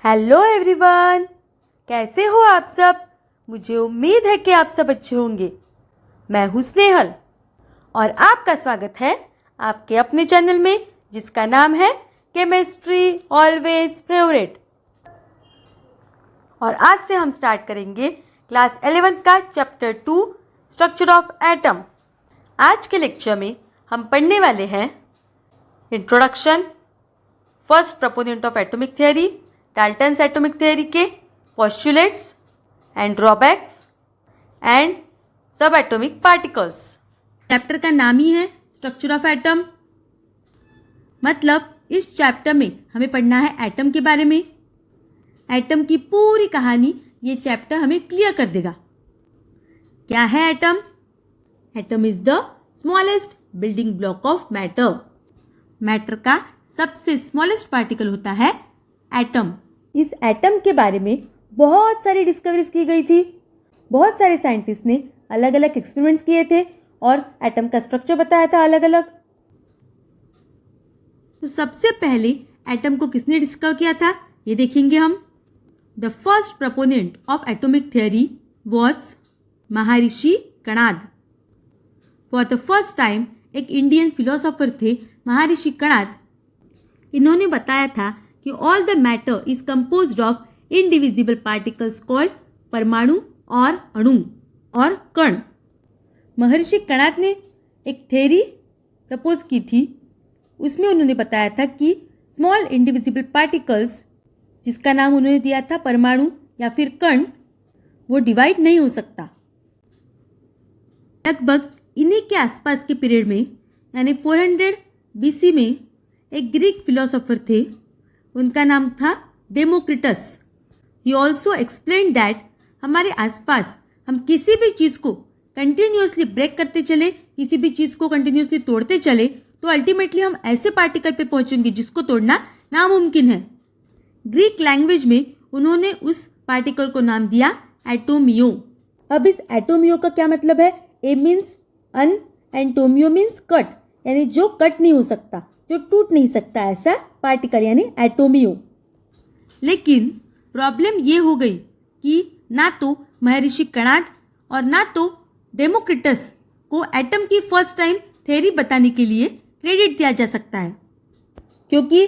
Hello everyone, कैसे हो आप सब। मुझे उम्मीद है कि आप सब अच्छे होंगे। मैं हूँ स्नेहल और आपका स्वागत है आपके अपने चैनल में जिसका नाम है केमिस्ट्री ऑलवेज फेवरेट। और आज से हम स्टार्ट करेंगे क्लास 11 का चैप्टर 2 स्ट्रक्चर ऑफ एटम। आज के लेक्चर में हम पढ़ने वाले हैं introduction, first proponent of atomic theory, Dalton's atomic theory के पोस्टुलेट्स एंड ड्रॉबैक्स एंड सब एटॉमिक पार्टिकल्स। चैप्टर का नाम ही है स्ट्रक्चर ऑफ एटम, मतलब इस चैप्टर में हमें पढ़ना है एटम के बारे में। एटम की पूरी कहानी ये चैप्टर हमें क्लियर कर देगा। क्या है atom? Atom is the smallest building block of matter. Matter का सबसे स्मॉलेस्ट पार्टिकल होता है एटम। इस एटम के बारे में बहुत सारी डिस्कवरीज की गई थी। बहुत सारे साइंटिस्ट ने अलग अलग एक्सपेरिमेंट्स किए थे और एटम का स्ट्रक्चर बताया था अलग अलग। तो सबसे पहले एटम को किसने डिस्कवर किया था ये देखेंगे हम। The first proponent of atomic theory was Maharshi Kanad. For the first time एक इंडियन फिलोसोफर थे महर्षि कणाद। इन्होंने बताया था कि all the matter is composed of indivisible particles called paramanu और अणु और कण। महर्षि कणाद ने एक थ्योरी प्रपोज की थी। उसमें उन्होंने बताया था कि स्मॉल इंडिविजिबल पार्टिकल्स, जिसका नाम उन्होंने दिया था परमाणु या फिर कण, वो डिवाइड नहीं हो सकता। लगभग इन्हीं के आसपास के पीरियड में यानी 400 BC में एक ग्रीक फिलोसोफर थे। उनका नाम था Democritus. He also explain that हमारे आसपास हम किसी भी चीज़ को कंटिन्यूसली ब्रेक करते चले, किसी भी चीज़ को कंटिन्यूसली तोड़ते चले, तो अल्टीमेटली हम ऐसे पार्टिकल पे पहुंचेंगे जिसको तोड़ना नामुमकिन है। ग्रीक लैंग्वेज में उन्होंने उस पार्टिकल को नाम दिया एटोमियो। अब इस एटोमियो का क्या मतलब है? A means un and tomio means cut, यानी जो कट नहीं हो सकता, जो टूट नहीं सकता, ऐसा पार्टिकल यानी एटोमियो। लेकिन प्रॉब्लम ये हो गई कि ना तो महर्षि कणाद और ना तो डेमोक्रिटस को एटम की फर्स्ट टाइम थ्योरी बताने के लिए क्रेडिट दिया जा सकता है, क्योंकि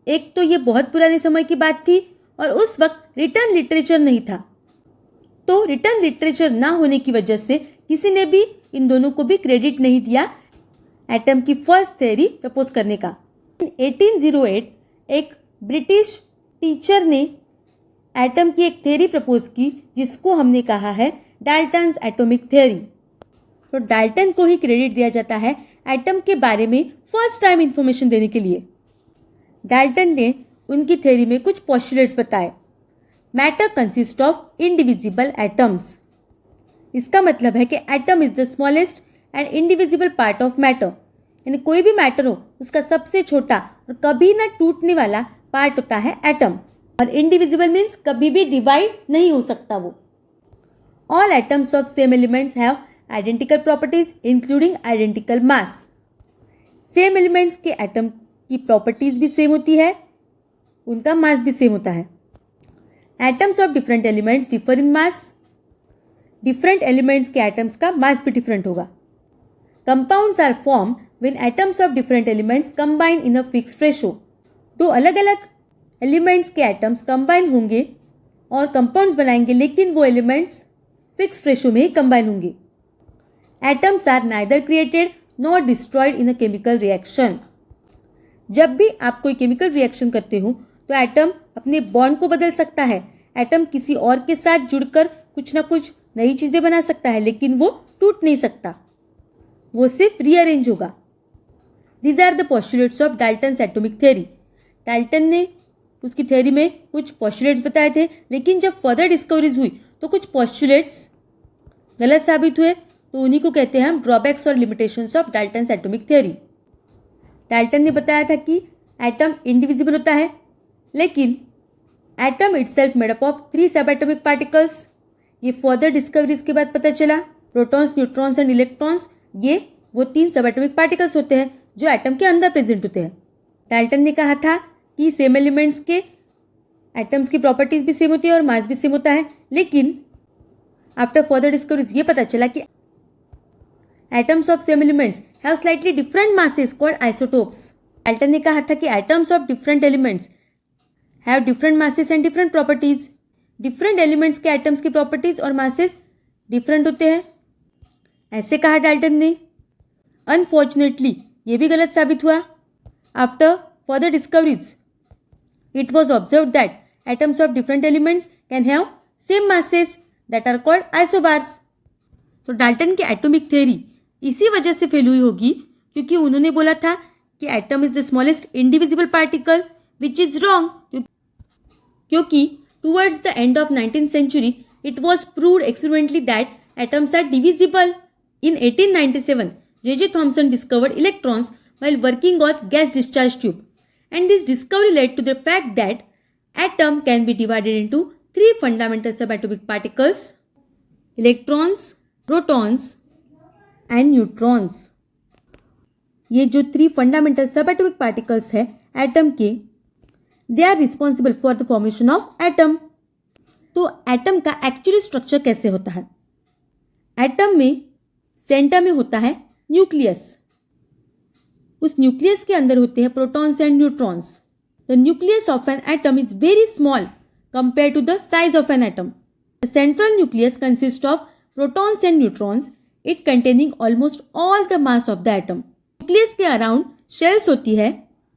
एक तो ये बहुत पुराने समय की बात थी और उस वक्त रिटन लिटरेचर नहीं था। तो रिटन लिटरेचर ना होने की वजह से किसी ने भी इन दोनों को भी क्रेडिट नहीं दिया एटम की फर्स्ट थ्योरी प्रपोज करने का। 1808 एक ब्रिटिश टीचर ने एटम की एक थ्योरी प्रपोज की जिसको हमने कहा है डाल्टन्स एटॉमिक थ्योरी। तो डाल्टन को ही क्रेडिट दिया जाता है एटम के बारे में फर्स्ट टाइम इंफॉर्मेशन देने के लिए। डाल्टन ने उनकी थ्योरी में कुछ पोस्टुलेट्स बताए। Matter consist of indivisible atoms. इसका मतलब है कि atom is the smallest and indivisible part of matter, यानी कोई भी मैटर हो उसका सबसे छोटा और कभी ना टूटने वाला पार्ट होता है एटम। और इंडिविजिबल मीन्स कभी भी डिवाइड नहीं हो सकता वो। All atoms of same elements have identical properties including identical mass. Same elements के एटम की प्रॉपर्टीज भी सेम होती है, उनका मास भी सेम होता है। Atoms of different elements differ in mass. Different elements के एटम्स का मास भी डिफरेंट होगा। Compounds are form when atoms of different elements combine in a fixed ratio. तो अलग अलग एलिमेंट्स के एटम्स कंबाइन होंगे और कंपाउंड्स बनाएंगे, लेकिन वो एलिमेंट्स फिक्स्ड रेशो में ही कंबाइन होंगे। Atoms are neither created nor destroyed in a chemical reaction. जब भी आप कोई केमिकल रिएक्शन करते हो तो एटम अपने बॉन्ड को बदल सकता है। एटम किसी और के साथ जुड़कर कुछ ना कुछ नई चीज़ें बना सकता है, लेकिन वो टूट नहीं सकता, वो सिर्फ रीअरेंज होगा। These are the postulates of Dalton's atomic theory. Dalton ने उसकी थ्योरी में कुछ पोस्टुलेट्स बताए थे, लेकिन जब फर्दर डिस्कवरीज हुई तो कुछ पोस्टुलेट्स गलत साबित हुए, तो उन्हीं को कहते हैं हम ड्रॉबैक्स और limitations of Dalton's atomic theory. Dalton ने बताया था कि एटम इंडिविजिबल होता है, लेकिन atom itself made up of 3 सब एटॉमिक पार्टिकल्स। ये फर्दर डिस्कवरीज के बाद पता चला। प्रोटॉन्स, न्यूट्रॉन्स एंड इलेक्ट्रॉन्स, ये वो 3 सब एटॉमिक पार्टिकल्स होते हैं जो एटम के अंदर प्रेजेंट होते हैं। डाल्टन ने कहा था कि सेम एलिमेंट्स के एटम्स की प्रॉपर्टीज भी सेम होती है और मास भी सेम होता है, लेकिन आफ्टर फर्दर डिस्कवरीज ये पता चला कि atoms of same elements have slightly different masses called isotopes. Dalton ने कहा था कि atoms of different elements have different masses and different properties. Different elements के एटम्स की प्रॉपर्टीज और मासेस डिफरेंट होते हैं, ऐसे कहा डाल्टन ने। अनफॉर्चुनेटली ये भी गलत साबित हुआ। After further discoveries it was observed that atoms of different elements can have same masses that are called isobars। तो डाल्टन की एटॉमिक थ्योरी इसी वजह से फेल हुई होगी क्योंकि उन्होंने बोला था कि atom is the smallest indivisible particle, which is wrong, क्योंकि towards the end of 19th century it was proved experimentally that atoms are divisible। In 1897 J.J. Thomson discovered electrons while working on gas discharge tube, and this discovery led to the fact that atom can be divided into three fundamental subatomic particles: electrons, protons and neutrons। ये जो three fundamental subatomic particles है atom के, they are responsible for the formation of atom. तो atom का actually structure कैसे होता है? Atom में सेंटर में होता है न्यूक्लियस। उस न्यूक्लियस के अंदर होते हैं protons and neutrons. The nucleus of an atom is very small compare to the size of an atom. The central nucleus consist of protons and neutrons, it containing almost all the mass of the atom. Nucleus के around shells होती है,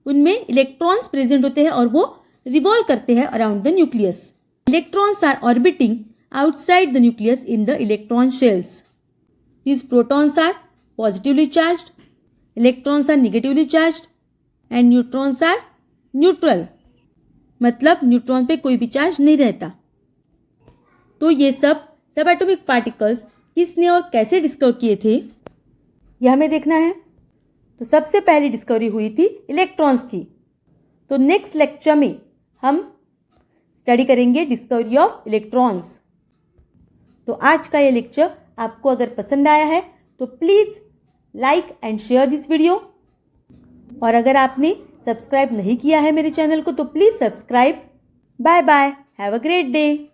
उनमें electrons present होते हैं और वो revolve करते हैं around the nucleus. Electrons are orbiting outside the nucleus in the electron shells. These protons are positively charged, electrons are negatively charged and neutrons are neutral। मतलब न्यूट्रॉन पे कोई भी चार्ज नहीं रहता। तो ये सब एटॉमिक पार्टिकल्स किसने और कैसे डिस्कवर किए थे, यह हमें देखना है। तो सबसे पहली डिस्कवरी हुई थी इलेक्ट्रॉन्स की। तो नेक्स्ट लेक्चर में हम स्टडी करेंगे डिस्कवरी ऑफ इलेक्ट्रॉन्स। तो आज का ये लेक्चर आपको अगर पसंद आया है तो please like and share this video, और अगर आपने सब्सक्राइब नहीं किया है मेरे चैनल को तो please subscribe. Bye bye, have a great day.